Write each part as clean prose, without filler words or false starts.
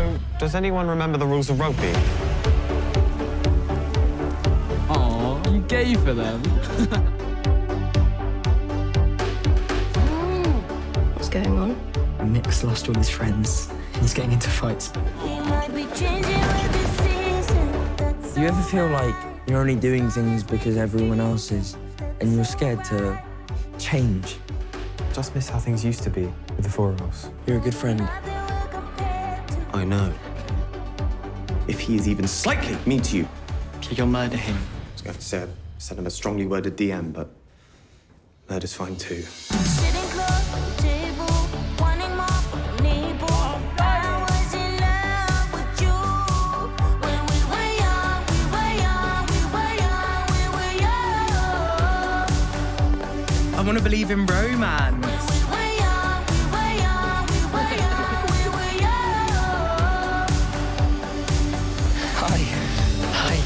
So, does anyone remember the rules of rugby? Aw, you gay for them. What's going on? Mick's lost all his friends. He's getting into fights. Do you ever feel like you're only doing things because everyone else is, and you're scared to change? Just miss how things used to be with the four of us. You're a good friend. I know. If he is even slightly mean to you, You'll murder him. I was going to say, send him a strongly worded DM, but murder's fine too. I want to believe in romance. Hi.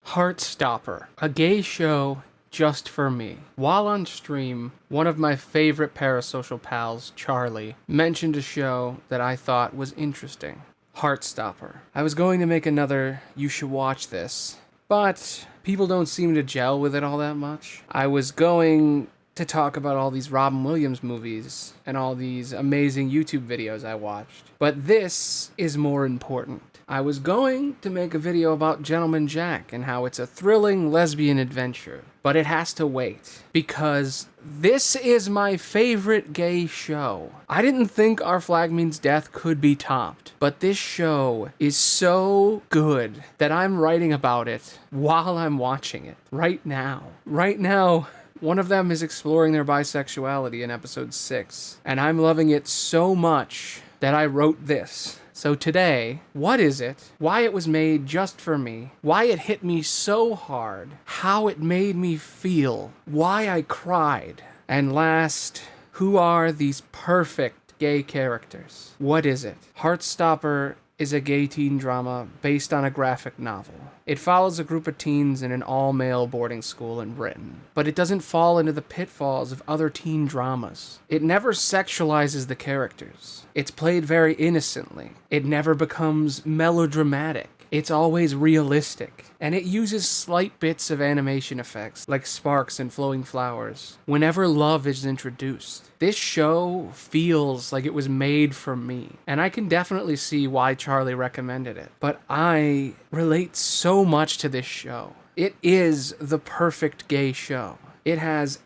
Heartstopper, a gay show just for me. While on stream, one of my favorite parasocial pals, Charlie, mentioned a show that I thought was interesting. Heartstopper. I was going to make another "you should watch this," but people don't seem to gel with it all that much. I was going to talk about all these Robin Williams movies and all these amazing YouTube videos I watched, but this is more important. I was going to make a video about Gentleman Jack and how it's a thrilling lesbian adventure, but it has to wait because this is my favorite gay show. I didn't think Our Flag Means Death could be topped, but this show is so good that I'm writing about it while I'm watching it right now. Right now, one of them is exploring their bisexuality in episode 6, and I'm loving it so much that I wrote this. So today, what is it? Why it was made just for me? Why it hit me so hard? How it made me feel? Why I cried? And last, who are these perfect gay characters? What is it? Heartstopper is a gay teen drama based on a graphic novel. It follows a group of teens in an all-male boarding school in Britain, but it doesn't fall into the pitfalls of other teen dramas. It never sexualizes the characters. It's played very innocently. It never becomes melodramatic. It's always realistic, and it uses slight bits of animation effects, like sparks and flowing flowers, whenever love is introduced. This show feels like it was made for me, and I can definitely see why Charlie recommended it, but I relate so much to this show. It is the perfect gay show. It has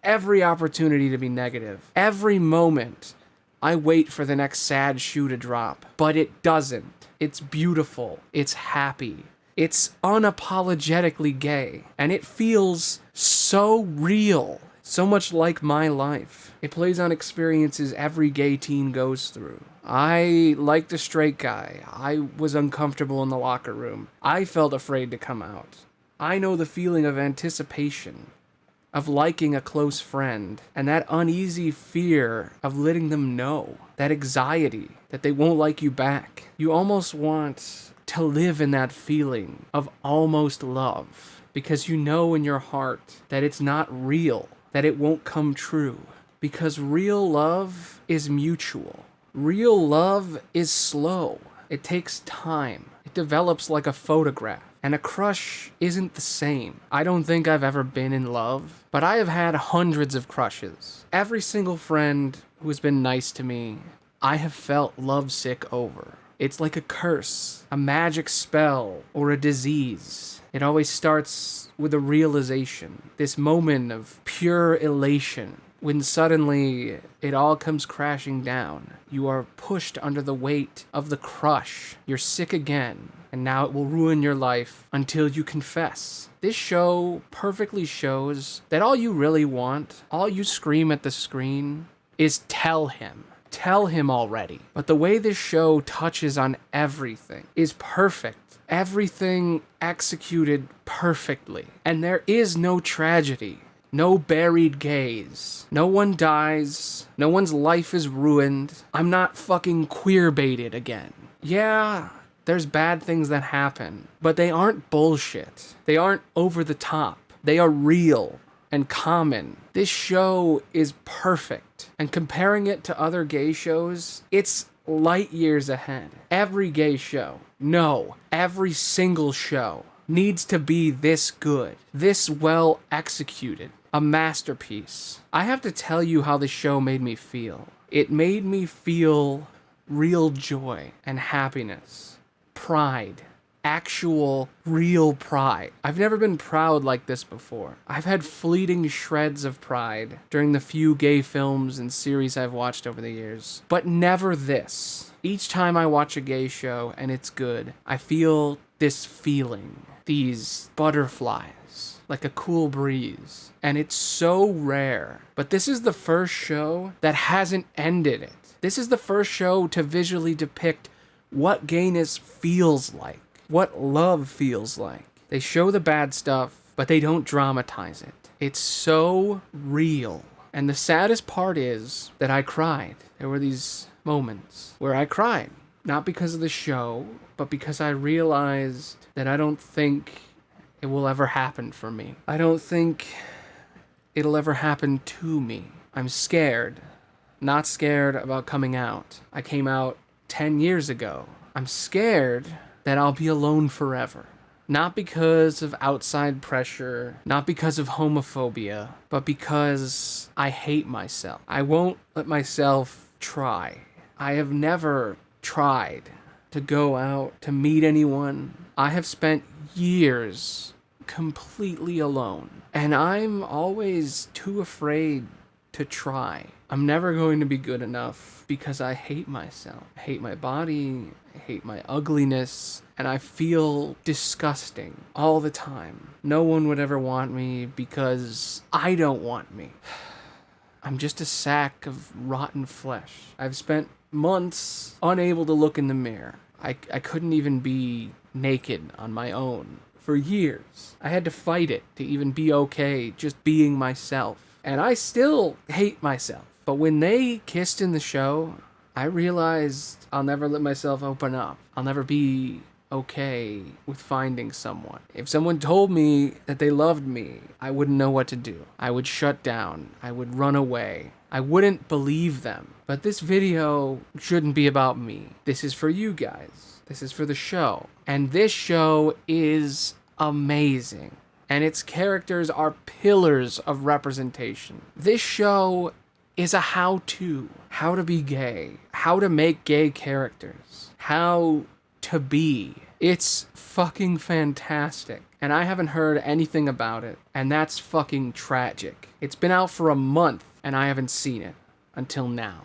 every opportunity to be negative. Every moment, I wait for the next sad shoe to drop, but it doesn't. It's beautiful. It's happy. It's unapologetically gay. And it feels so real. So much like my life. It plays on experiences every gay teen goes through. I liked a straight guy. I was uncomfortable in the locker room. I felt afraid to come out. I know the feeling of anticipation, of liking a close friend, and that uneasy fear of letting them know, that anxiety that they won't like you back. You almost want to live in that feeling of almost love, because you know in your heart that it's not real, that it won't come true, because real love is mutual. Real love is slow. It takes time. It develops like a photograph. And a crush isn't the same. I don't think I've ever been in love, but I have had hundreds of crushes. Every single friend who has been nice to me, I have felt lovesick over. It's like a curse, a magic spell, or a disease. It always starts with a realization, this moment of pure elation, when suddenly it all comes crashing down. You are pushed under the weight of the crush. You're sick again, and now it will ruin your life until you confess. This show perfectly shows that all you really want, all you scream at the screen, is tell him. Tell him already. But the way this show touches on everything is perfect. Everything executed perfectly. And there is no tragedy. No buried gays. No one dies. No one's life is ruined. I'm not fucking queer baited again. Yeah, there's bad things that happen, but they aren't bullshit. They aren't over the top. They are real and common. This show is perfect. And comparing it to other gay shows, it's light years ahead. Every gay show, no, every single show needs to be this good, this well executed, a masterpiece. I have to tell you how the show made me feel. It made me feel real joy and happiness, pride, actual real pride. I've never been proud like this before. I've had fleeting shreds of pride during the few gay films and series I've watched over the years, but never this. Each time I watch a gay show and it's good, I feel this feeling, these butterflies, like a cool breeze. And it's so rare. But this is the first show that hasn't ended it. This is the first show to visually depict what gayness feels like, what love feels like. They show the bad stuff, but they don't dramatize it. It's so real. And the saddest part is that I cried. There were these moments where I cried. Not because of the show, but because I realized that I don't think it will ever happen for me. I don't think it'll ever happen to me. I'm scared. Not scared about coming out. I came out 10 years ago. I'm scared that I'll be alone forever. Not because of outside pressure, not because of homophobia, but because I hate myself. I won't let myself try. I have never tried to go out, to meet anyone. I have spent years completely alone, and I'm always too afraid to try. I'm never going to be good enough because I hate myself. I hate my body, I hate my ugliness, and I feel disgusting all the time. No one would ever want me because I don't want me. I'm just a sack of rotten flesh. I've spent months unable to look in the mirror. I couldn't even be naked on my own for years. I had to fight it to even be okay just being myself. And I still hate myself. But when they kissed in the show, I realized I'll never let myself open up. I'll never be okay with finding someone. If someone told me that they loved me, I wouldn't know what to do. I would shut down. I would run away. I wouldn't believe them. But this video shouldn't be about me. This is for you guys. This is for the show. And this show is amazing. And its characters are pillars of representation. This show is a how-to. How to be gay. How to make gay characters. How to be. It's fucking fantastic. And I haven't heard anything about it. And that's fucking tragic. It's been out for a month and I haven't seen it until now.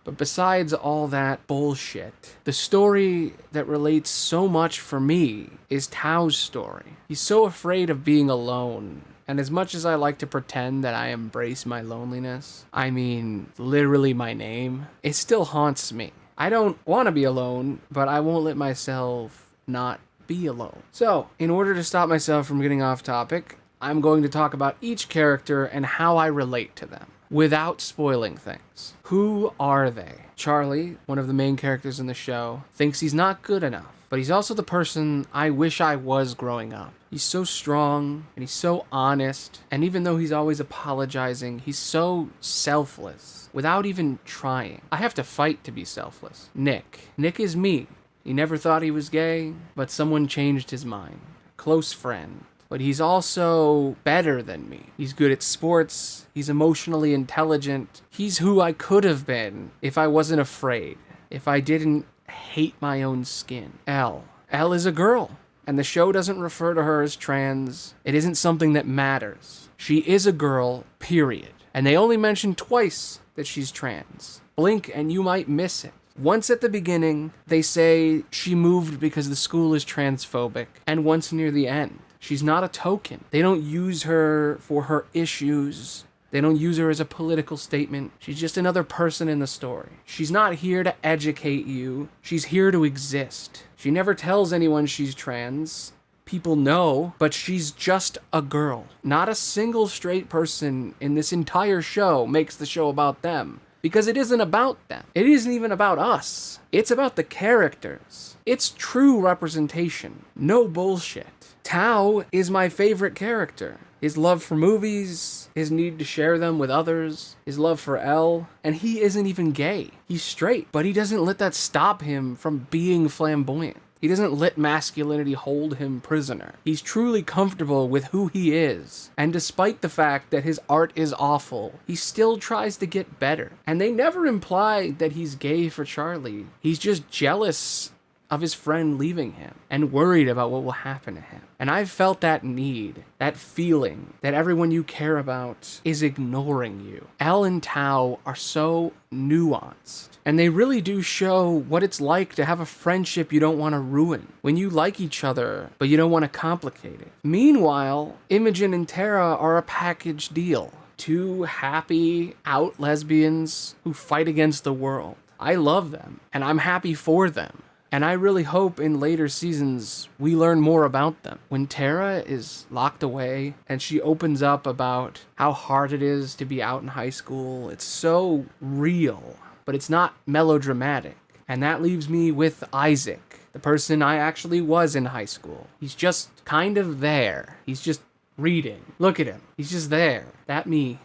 But besides all that bullshit, the story that relates so much for me is Tao's story. He's so afraid of being alone. And as much as I like to pretend that I embrace my loneliness, I mean, literally my name, it still haunts me. I don't want to be alone, but I won't let myself not be alone. So, in order to stop myself from getting off topic, I'm going to talk about each character and how I relate to them, without spoiling things. Who are they? Charlie, one of the main characters in the show, thinks he's not good enough, but he's also the person I wish I was growing up. He's so strong, and he's so honest, and even though he's always apologizing, he's so selfless, without even trying. I have to fight to be selfless. Nick. Nick is me. He never thought he was gay, but someone changed his mind. Close friend. But he's also better than me. He's good at sports. He's emotionally intelligent. He's who I could have been if I wasn't afraid. If I didn't hate my own skin. Elle. Elle is a girl. And the show doesn't refer to her as trans. It isn't something that matters. She is a girl, period. And they only mention twice that she's trans. Blink and you might miss it. Once at the beginning, they say she moved because the school is transphobic. And once near the end. She's not a token. They don't use her for her issues. They don't use her as a political statement. She's just another person in the story. She's not here to educate you. She's here to exist. She never tells anyone she's trans. People know, but she's just a girl. Not a single straight person in this entire show makes the show about them. Because it isn't about them. It isn't even about us. It's about the characters. It's true representation. No bullshit. Tao is my favorite character. His love for movies, his need to share them with others, his love for Elle, and he isn't even gay. He's straight, but he doesn't let that stop him from being flamboyant. He doesn't let masculinity hold him prisoner. He's truly comfortable with who he is. And despite the fact that his art is awful, he still tries to get better. And they never imply that he's gay for Charlie. He's just jealous of his friend leaving him and worried about what will happen to him. And I've felt that need, that feeling that everyone you care about is ignoring you. Elle and Tao are so nuanced, and they really do show what it's like to have a friendship you don't want to ruin, when you like each other, but you don't want to complicate it. Meanwhile, Imogen and Tara are a package deal. Two happy, out lesbians who fight against the world. I love them, and I'm happy for them. And I really hope in later seasons we learn more about them. When Tara is locked away and she opens up about how hard it is to be out in high school, it's so real, but it's not melodramatic. And that leaves me with Isaac, the person I actually was in high school. He's just kind of there. He's just reading. Look at him. He's just there. That me.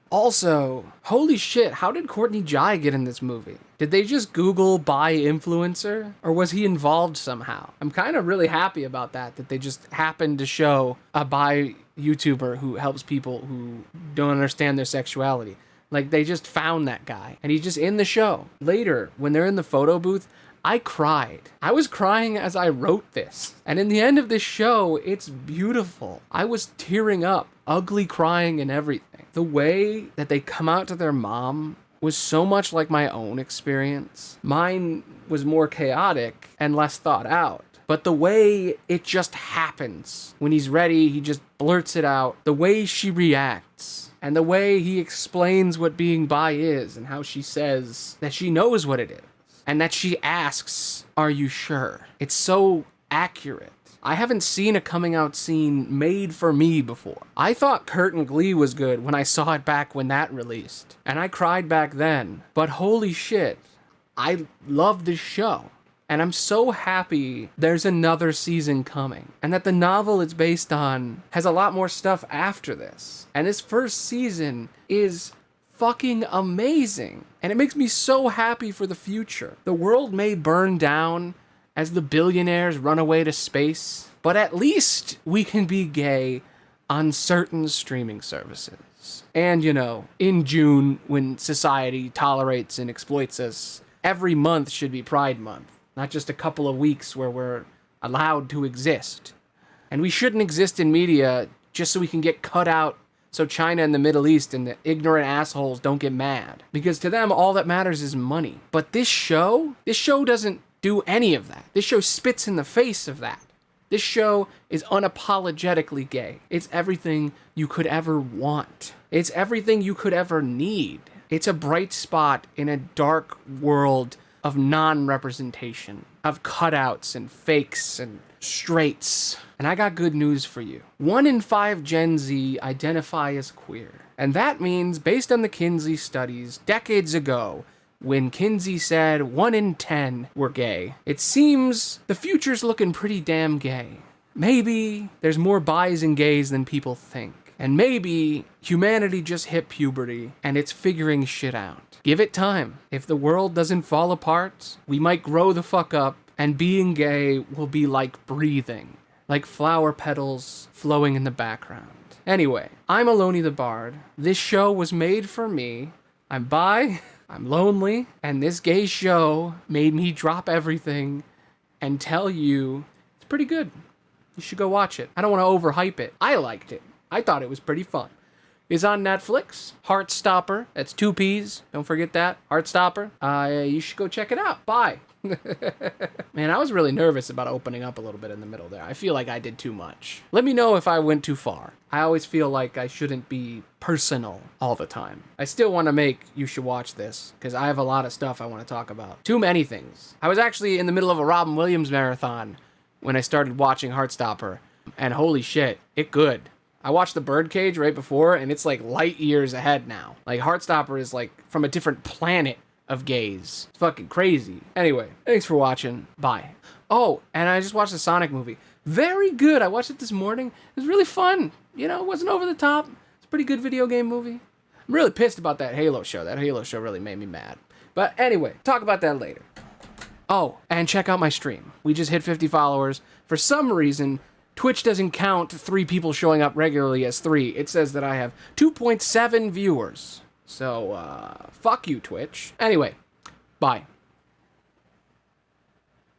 Also, holy shit, how did Courtney Jai get in this movie? Did they just Google bi influencer? Or was he involved somehow? I'm kind of really happy about that they just happened to show a bi YouTuber who helps people who don't understand their sexuality. Like, they just found that guy, and he's just in the show. Later, when they're in the photo booth, I cried. I was crying as I wrote this. And in the end of this show, it's beautiful. I was tearing up, ugly crying and everything. The way that they come out to their mom was so much like my own experience. Mine was more chaotic and less thought out. But the way it just happens, when he's ready, he just blurts it out. The way she reacts, and the way he explains what being bi is, and how she says that she knows what it is. And that she asks, "Are you sure?" It's so accurate. I haven't seen a coming out scene made for me before. I thought Curtain Glee was good when I saw it back when that released. And I cried back then. But holy shit, I love this show. And I'm so happy there's another season coming. And that the novel it's based on has a lot more stuff after this. And this first season is fucking amazing. And it makes me so happy for the future. The world may burn down as the billionaires run away to space, but at least we can be gay on certain streaming services. And, you know, in June, when society tolerates and exploits us, every month should be Pride Month, not just a couple of weeks where we're allowed to exist. And we shouldn't exist in media just so we can get cut out so China and the Middle East and the ignorant assholes don't get mad. Because to them, all that matters is money. But this show doesn't do any of that. This show spits in the face of that. This show is unapologetically gay. It's everything you could ever want. It's everything you could ever need. It's a bright spot in a dark world of non-representation, of cutouts and fakes and straights. And I got good news for you. 1 in 5 Gen Z identify as queer. And that means, based on the Kinsey studies decades ago, when Kinsey said 1 in 10 were gay, it seems the future's looking pretty damn gay. Maybe there's more bis and gays than people think. And maybe humanity just hit puberty and it's figuring shit out. Give it time. If the world doesn't fall apart, we might grow the fuck up, and being gay will be like breathing, like flower petals flowing in the background. Anyway, I'm Aloni the Bard. This show was made for me. I'm bi, I'm lonely, and this gay show made me drop everything and tell you it's pretty good. You should go watch it. I don't want to overhype it. I liked it. I thought it was pretty fun. It's on Netflix. Heartstopper. That's 2 P's. Don't forget that. Heartstopper. You should go check it out. Bye. Man, I was really nervous about opening up a little bit in the middle there. I feel like I did too much. Let me know if I went too far. I always feel like I shouldn't be personal all the time. I still want to make You Should Watch This, because I have a lot of stuff I want to talk about. Too many things. I was actually in the middle of a Robin Williams marathon when I started watching Heartstopper, and holy shit, it good. I watched The Birdcage right before, and it's like light years ahead now. Like, Heartstopper is like from a different planet of gays. It's fucking crazy. Anyway, thanks for watching. Bye. Oh, and I just watched the Sonic movie. Very good. I watched it this morning. It was really fun. You know, it wasn't over the top. It's a pretty good video game movie. I'm really pissed about that Halo show. That Halo show really made me mad. But anyway, talk about that later. Oh, and check out my stream. We just hit 50 followers. For some reason, Twitch doesn't count 3 people showing up regularly as 3. It says that I have 2.7 viewers. So, fuck you, Twitch. Anyway, bye.